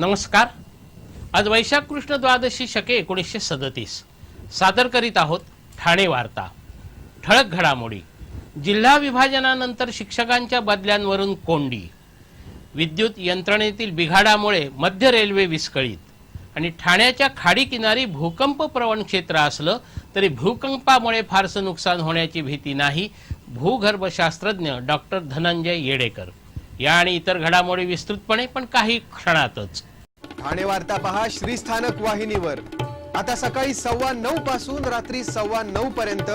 नमस्कार। आज वैशाख कृष्ण द्वादशी शके 1937 सादर करीत आहोत ठाणे वार्ता। ठळक घडामोडी। जिल्हा विभाजनानंतर शिक्षकांच्या बदल्यांवरून कोंडी, विद्युत यंत्रणेतील बिघाडामुळे मध्य रेल्वे विस्कळीत आणि ठाण्याच्या खाडी किनारी भूकंप प्रवण क्षेत्र असलं तरी भूकंपामुळे फारसं नुकसान होण्याची भीती नाही, भूगर्भशास्त्रज्ञ डॉक्टर धनंजय येडेकर। या आणि इतर घडामोडी विस्तृतपणे पण काही क्षणातच। ठाणे वार्ता पहा श्रीस्थानक वाहिनीवर। आता सकाळी 9:15 पासून रात्री 9:15 पर्यंत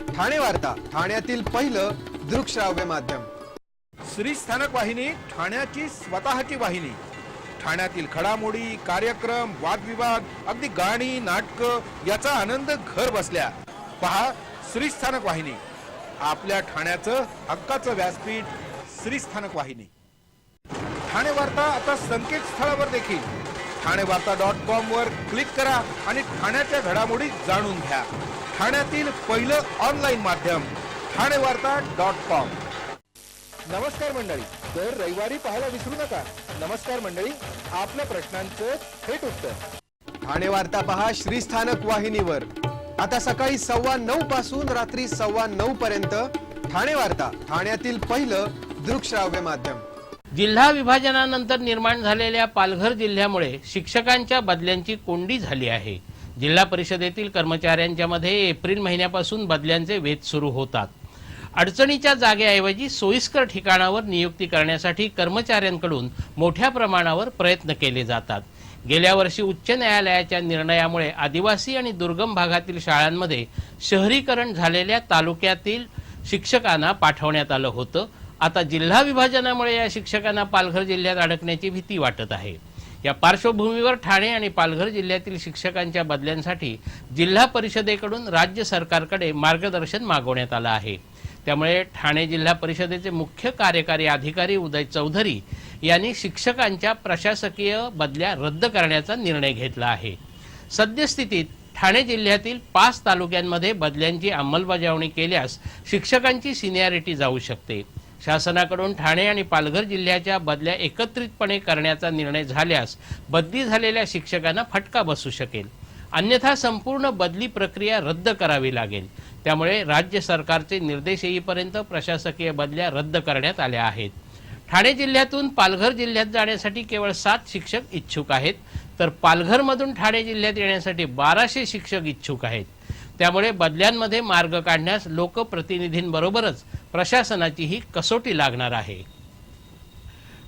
ठाणे वार्ता, ठाण्यातील पहिलं दृकश्राव्य माध्यम। श्रीस्थानक वाहिनी ठाण्याची स्वतःची वाहिनी। ठाण्यातील घडामोडी, कार्यक्रम, वादविवाद, अगदी गाणी, नाटक याचा आनंद घर बसल्या पहा श्रीस्थानक वाहिनी। आपल्या ठाण्याचं हक्काचं व्यासपीठ श्रीस्थानक वाहिनी। ठाणे वार्ता आता संकेतस्थळावर देखील ठाणेवार्ता.com वर क्लिक करा आणि ठाण्याच्या घडामोडी जाणून घ्या। ठाण्यातील पहिलं ऑनलाईन माध्यम ठाणेवार्ता.com। नमस्कार मंडळी, दर रविवारी पाहायला विसरू नका। नमस्कार मंडळी, आपल्या प्रश्नांचं थेट उत्तर। ठाणे वार्ता पहा श्रीस्थानक वाहिनीवर। आता सकाळी 9:15 पासून रात्री 9:15 पर्यंत ठाणे वार्ता, ठाण्यातील पहिलं दृकश्राव्य माध्यम। जिल्हा विभाजनानंतर निर्माण झालेल्या पालघर जिल्ह्यामुळे शिक्षकांच्या बदल्यांची कोंडी झाली आहे। जिल्हा परिषदेतील कर्मचाऱ्यांच्या मध्ये एप्रिल महिन्यापासून बदल्यांचे वेध सुरू होतात। अडचणीच्या जागेऐवजी सोयीस्कर ठिकाणावर नियुक्ती करण्यासाठी कर्मचाऱ्यांकडून मोठ्या प्रमाणावर प्रयत्न केले जातात। गेल्या वर्षी उच्च न्यायालयाच्या निर्णयामुळे आदिवासी आणि दुर्गम भागातील शाळांमध्ये शहरीकरण झालेल्या तालुक्यातील शिक्षकांना पाठवण्यात आलं होतं। आता जिल्हा विभाजनामुळे या शिक्षकांना पालघर जिल्ह्यात अडकण्याची भीती वाटत आहे। या पार्श्वभूमीवर ठाणे आणि पालघर जिल्ह्यातील शिक्षकांच्या बदल्यांसाठी जिल्हा परिषदेकडून राज्य सरकारकडे मार्गदर्शन मागवण्यात आलं आहे। त्यामुळे ठाणे जिल्हा परिषदेचे मुख्य कार्यकारी अधिकारी उदय चौधरी यांनी शिक्षकांच्या प्रशासकीय बदल्या रद्द करण्याचा निर्णय घेतला आहे। सद्यस्थितीत ठाणे जिल्ह्यातील 5 तालुक्यांमध्ये बदल्यांची अंमलबजावणी केल्यास शिक्षकांची सिनियरिटी जाऊ शकते। शासनाकडून ठाणे आणि पालघर जिल्ह्याच्या बदल्या एकत्रितपणे करण्याचा निर्णय झाल्यास बदली झालेल्या शिक्षकांना फटका बसू शकेल, अन्यथा संपूर्ण बदली प्रक्रिया रद्द करावी लागेल। त्यामुळे राज्य सरकारचे निर्देश येईपर्यंत प्रशासकीय बदल्या रद्द करण्यात आल्या आहेत। ठाणे जिल्ह्यातून पालघर जिल्ह्यात जाण्यासाठी केवळ 7 शिक्षक इच्छुक आहेत, तर पालघरमधून ठाणे जिल्ह्यात येण्यासाठी 1200 शिक्षक इच्छुक आहेत। त्यामुळे बदल्यांमध्ये मार्ग काढण्यास लोकप्रतिनिधींबरोबरच प्रशासनाचीही कसोटी लागणार आहे।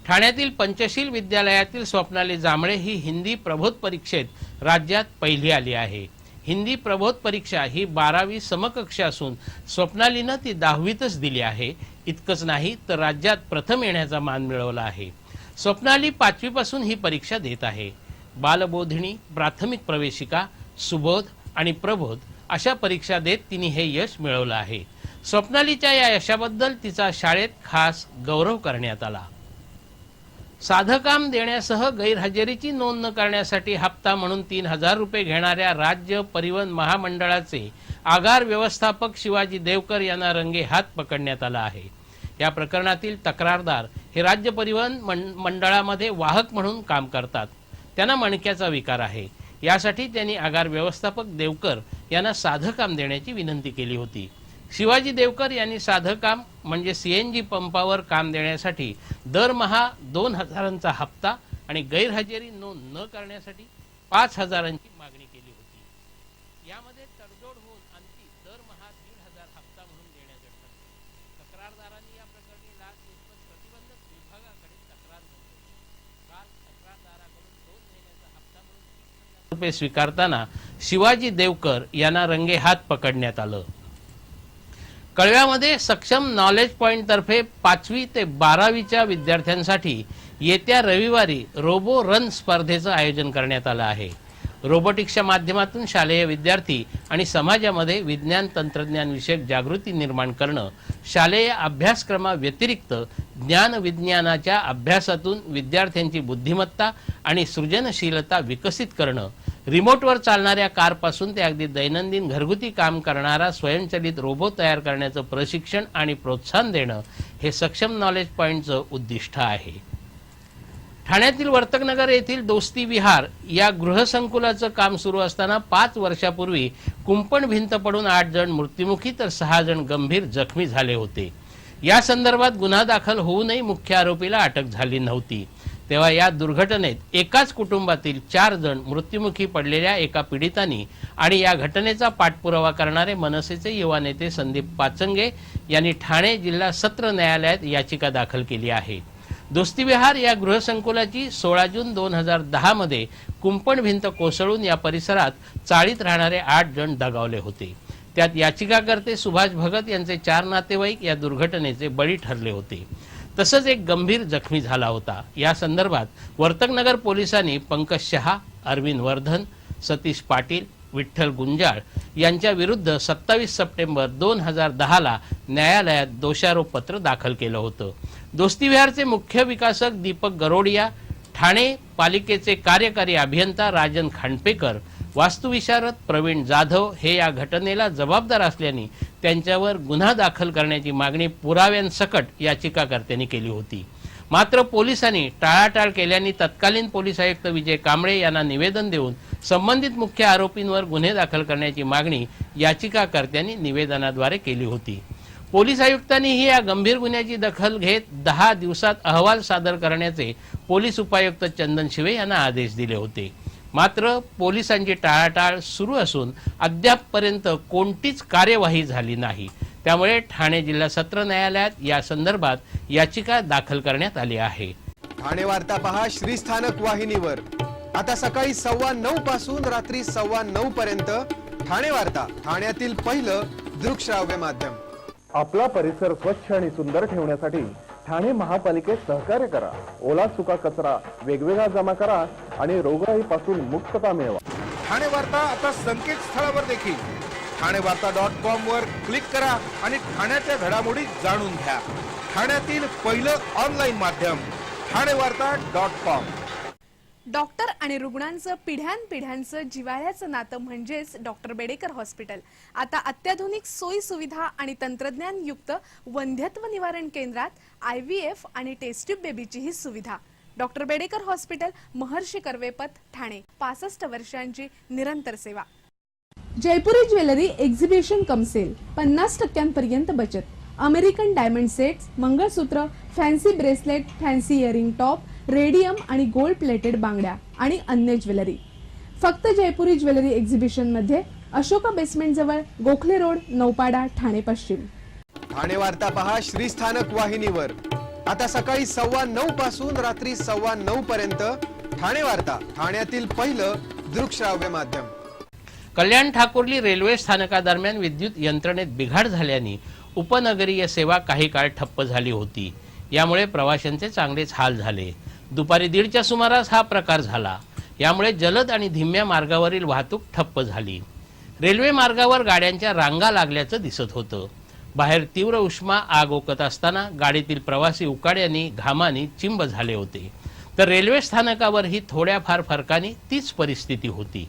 ठाण्यातील पंचशील विद्यालयातील स्वप्नाली जांभळे ही हिंदी प्रबोध परीक्षेत राज्यात पहिली आली आहे। हिंदी प्रबोध परीक्षा ही 12वी समकक्ष असून स्वप्नालीनं ती 10वीतच दिली आहे। इतकंच नाही तर राज्यात प्रथम येण्याचा मान मिळवला आहे। स्वप्नाली 5वी पासून ही परीक्षा देत आहे। बालबोधिनी, प्राथमिक प्रवेशिका, सुबोध आणि प्रबोध अशा परीक्षा देत तिने हे यश मिळवलं आहे। स्वप्नालीच्या या यशाबद्दल तिचा शाळेत खास गौरव करण्यात आला। साधं काम देण्यासह गैरहजेरीची नोंद न करण्यासाठी हप्ता म्हणून 3000 रुपये घेणाऱ्या राज्य परिवहन महामंडळाचे आगार व्यवस्थापक शिवाजी देवकर यांना रंगे हात पकडण्यात आला आहे। या प्रकरणातील तक्रारदार हे राज्य परिवहन मंडळामध्ये वाहक म्हणून काम करतात। त्यांना मणक्याचा विकार आहे। यासाठी त्यांनी आगार व्यवस्थापक देवकर यांना साधं काम देण्याची विनंती केली होती। शिवाजी देवकर यांनी साधं काम म्हणजे सीएनजी पंपावर काम देण्यासाठी दरमहा 2000चा हप्ता आणि गैरहजेरी नोंद न करण्यासाठी 5000ची मागणी केली होती। यामध्ये तडजोड होऊन आणखी दरमहा 1500 हप्ता म्हणून देण्यात ठरले। तक्रारदारांनी या प्रकरणी लाचलुचपत प्रतिबंधक विभागाकडे तक्रार नोंदवली। काल तक्रारदाराकडून 2 महिन्याचा हप्ता म्हणून 30,000 रुपये स्वीकारताना शिवाजी देवकर यांना रंगे हात पकडण्यात आलं। कळव्यामध्ये सक्षम नॉलेज पॉइंट तर्फे 5वी ते 12वीच्या विद्यार्थ्यांसाठी येत्या रविवारी रोबो रन स्पर्धेचं आयोजन करण्यात आलं आहे। रोबोटिक्सच्या माध्यमातून शालेय विद्यार्थी आणि समाजामध्ये विज्ञान तंत्रज्ञान विषयक जागृती निर्माण करणं, शालेय अभ्यासक्रमाव्यतिरिक्त ज्ञान विज्ञानाच्या अभ्यासातून विद्यार्थ्यांची बुद्धिमत्ता आणि सृजनशीलता विकसित करणं, रिमोटवर चालणाऱ्या कारपासून ते अगदी दैनंदिन घरगुती काम करणारा स्वयंचलित रोबो तयार करण्याचं प्रशिक्षण आणि प्रोत्साहन देणं हे सक्षम नॉलेज पॉइंटचं उद्दिष्ट आहे। ठाण्यातील वर्तकनगर येथील दोस्ती विहार या गृहसंकुलाचं काम सुरू असताना 5 वर्षापूर्वी कुंपण भिंत पडून 8 जण मृत्युमुखी तर 6 जण गंभीर जखमी झाले होते। या संदर्भात गुन्हा दाखल होऊनही मुख्य आरोपीला अटक झाली नव्हती। तेव्हा या दुर्घटनेत एकाच कुटुंबातील 4 जण मृत्युमुखी पडलेल्या एका पीडितांनी आणि या घटनेचा पाठपुरावा करणारे मनसेचे युवा नेते संदीप पाचंगे यांनी ठाणे जिल्हा सत्र न्यायालयात याचिका दाखल केली आहे। दोस्ती विहार या गृहसंकुलाची 16 जून 2010 मध्ये कुंपण भिंत कोसळून या परिसरात चाळीत राहणारे 8 जण दगावले होते। त्यात याचिकाकर्ते सुभाष भगत यांचे 4 नातेवाईक या दुर्घटनेचे बळी ठरले होते। तसंच एक गंभीर जखमी झाला होता। या संदर्भात वर्तकनगर पोलिसांनी पंकज शहा, अरविंद वर्धन, सतीश पाटील, विठ्ठल गुंजाळ यांच्या विरुद्ध 27 सप्टेंबर 2010 ला न्यायालयात दोषारोप पत्र दाखल केलं होतं। दोस्ती विहारचे मुख्य विकासक दीपक गरोडिया, ठाणे पालिकेचे कार्यकारी अभियंता राजन खांडपेकर, वास्तुविशारद प्रवीण जाधव हे या घटनेला जबाबदार असल्याने त्यांच्यावर गुन्हा दाखल करण्याची मागणी पुराव्यांसकट याचिकाकर्त्यांनी केली होती। मात्र पोलिसांनी टाळाटाळ केल्याने तत्कालीन पोलीस आयुक्त विजय कांबळे यांना निवेदन देऊन संबंधित मुख्य आरोपींवर गुन्हे दाखल करण्याची मागणी याचिकाकर्त्यांनी निवेदनाद्वारे केली होती। पोलीस आयुक्तांनीही या गंभीर गुन्ह्याची दखल घेत 10 दिवसात अहवाल सादर करण्याचे पोलीस उपायुक्त चंदन शिवे यांना आदेश दिले होते। मात्र पोलिसांची टाळाटाळ सुरू असून अद्यापपर्यंत कोणतीच कार्यवाही झाली नाही। त्यामुळे ठाणे जिल्हा सत्र न्यायालयात या संदर्भात याचिका दाखल करण्यात आली आहे। ठाणे वार्ता पहा श्रीस्थानक वाहिनीवर। आता सकाळी 9:15 पासून रात्री 9:15 पर्यंत ठाणे वार्ता, ठाण्यातील पहिलं दृकश्राव्य माध्यम। आपला परिसर स्वच्छ आणि सुंदर ठेवण्यासाठी ठाणे महापालिकेत सहकार्य करा। ओला सुका कचरा वेगवेगळा जमा करा आणि रोगराईपासून मुक्तता मिळवा। ठाणे वार्ता आता संकेतस्थळावर देखील ठाणेवार्ता.com वर क्लिक करा आणि ठाण्याच्या घडामोडी जाणून घ्या। ठाण्यातील पहिलं ऑनलाईन माध्यम ठाणेवार्ता.com। डॉक्टर आणि रुग्णांचं पिढ्यानपिढ्यांचं जिव्हाळ्याचं नातं म्हणजेच डॉक्टर बेडेकर हॉस्पिटल। आता अत्याधुनिक सोयी सुविधा आणि तंत्रज्ञान युक्त वंध्यत्व निवारण केंद्रात IVF आणि टेस्ट ट्यूब बेबीची ही सुविधा। Doctor Bedekar hospital, Maharshi Karvepath, Thane. 65 वर्षांची निरंतर सेवा। Jaipuri jewellery exhibition cum sale, 50% बचत। American diamond sets, mangalsutra, fancy bracelet, fancy earring top, radium आणि गोल्ड प्लेटेड बांगड्या आणि अन्य ज्वेलरी फक्त जयपुरी ज्वेलरी एक्झिबिशन मध्ये, अशोका बेसमेंट जवळ, गोखले रोड, नौपाडा, ठाणे पश्चिम। ठाणे वार्ता पहा श्रीस्थानक वाहिनीवर। आता सकाळी 9:15 पासून रात्री 9:15 पर्यंत ठाणे वार्ता, ठाण्यातील पहिलं दृकश्राव्य माध्यम। कल्याण ठाकुर्ली रेल्वे स्थानकादरम्यान विद्युत यंत्रणेत बिघाड झाल्याने उपनगरीय सेवा काही काळ ठप्प झाली होती। यामुळे प्रवाशांचे चांगलेच हाल झाले। दुपारी 1:30च्या सुमारास हा प्रकार झाला। यामुळे जलद आणि धीम्या मार्गावरील वाहतूक ठप्प झाली। रेल्वे मार्गावर गाड्यांच्या रांगा लागल्याचं दिसत होतं। बाहेर तीव्र उष्मा आग ओकत असताना गाडीतील प्रवासी उकाड्यानी घामानी चिंब झाले होते। तर रेल्वे स्थानकावरही थोड्याफार फरकाने तीच परिस्थिती होती।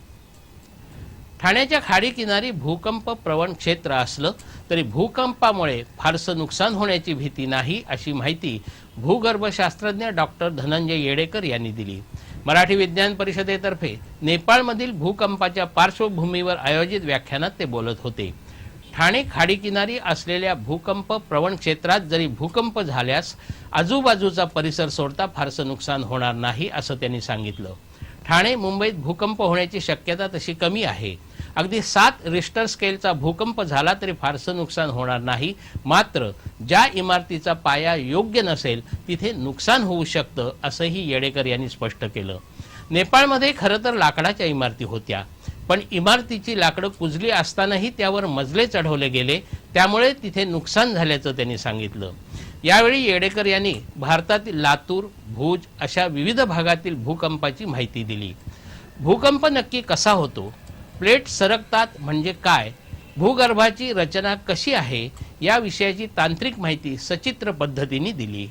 ठाण्याच्या खाडी किनारी भूकंप प्रवण क्षेत्र असलं तरी भूकंपामुळे फारसं नुकसान होण्याची भीती नाही, अशी माहिती भूगर्भशास्त्रज्ञ डॉक्टर धनंजय येडेकर यांनी दिली। मराठी विज्ञान परिषदेतर्फे नेपाळमधील भूकंपाच्या पार्श्वभूमीवर आयोजित व्याख्यानात ते बोलत होते। ठाणे खाडी किनारी असलेल्या भूकंप प्रवण क्षेत्रात जरी भूकंप झाल्यास आजूबाजूचा परिसर सोडता फारसं नुकसान होणार नाही, असं त्यांनी सांगितलं। ठाणे मुंबईत भूकंप होण्याची शक्यता तशी कमी आहे। अगदी 7 रिश्टर स्केलचा भूकंप झाला तरी फारसं नुकसान होणार नाही। मात्र ज्या इमारतीचा पाया योग्य नसेल तिथे नुकसान होऊ शकतं, असंही येडेकर यांनी स्पष्ट केलं। नेपाळमध्ये खरं तर लाकडाच्या इमारती होत्या, पण इमारतीची लाकडं कुजली असतानाही त्यावर मजले चढवले गेले, त्यामुळे तिथे नुकसान झाल्याचं त्यांनी सांगितलं। यावेळी येडेकर यांनी भारतातील लातूर, भुज अशा विविध भागातील भूकंपाची माहिती दिली। भूकंप नक्की कसा होतो, प्लेट सरकतात म्हणजे काय, भूगर्भाची रचना कशी आहे, या विषयाची तांत्रिक माहिती सचित्र पद्धतीने दिली।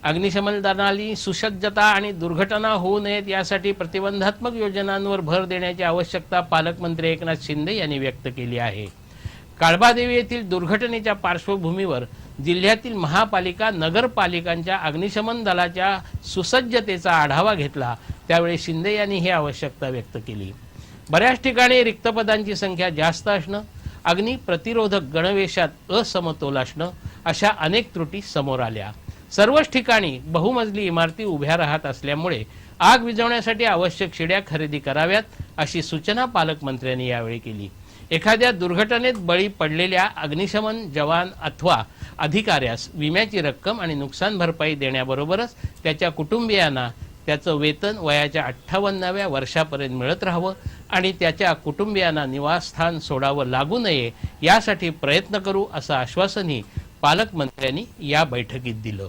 अग्निशमन दलाची सुसज्जता आणि दुर्घटना होऊ नयेत यासाठी प्रतिबंधात्मक योजनांवर भर देण्याची आवश्यकता पालकमंत्री एकनाथ शिंदे यांनी व्यक्त केली आहे। काळबादेवी येथील दुर्घटनेच्या पार्श्वभूमीवर जिल्ह्यातील महापालिका नगरपालिकांच्या अग्निशमन दलाच्या सुसज्जतेचा आढावा घेतला त्यावेळी शिंदे यांनी ही आवश्यकता व्यक्त केली. बऱ्याच ठिकाणी रिक्त पदांची संख्या जास्त असणं, अग्नी प्रतिरोधक गणवेशात असमतोल असणं अशा अनेक त्रुटी समोर आल्या. सर्वच ठिकाणी बहुमजली इमारती उभ्या राहत असल्यामुळे आग विझवण्यासाठी आवश्यक शिड्या खरेदी कराव्यात अशी सूचना पालकमंत्र्यांनी यावेळी केली. एखाद्या दुर्घटनेत बळी पडलेल्या अग्निशमन जवान अथवा अधिकाऱ्यास विम्याची रक्कम आणि नुकसान भरपाई देण्याबरोबरच त्याच्या कुटुंबियांना त्याचं वेतन वयाच्या 58व्या वर्षापर्यंत मिळत राहावं आणि त्याच्या कुटुंबियांना निवासस्थान सोडावं लागू नये यासाठी प्रयत्न करू असं आश्वासनही पालकमंत्र्यांनी या बैठकीत दिलं.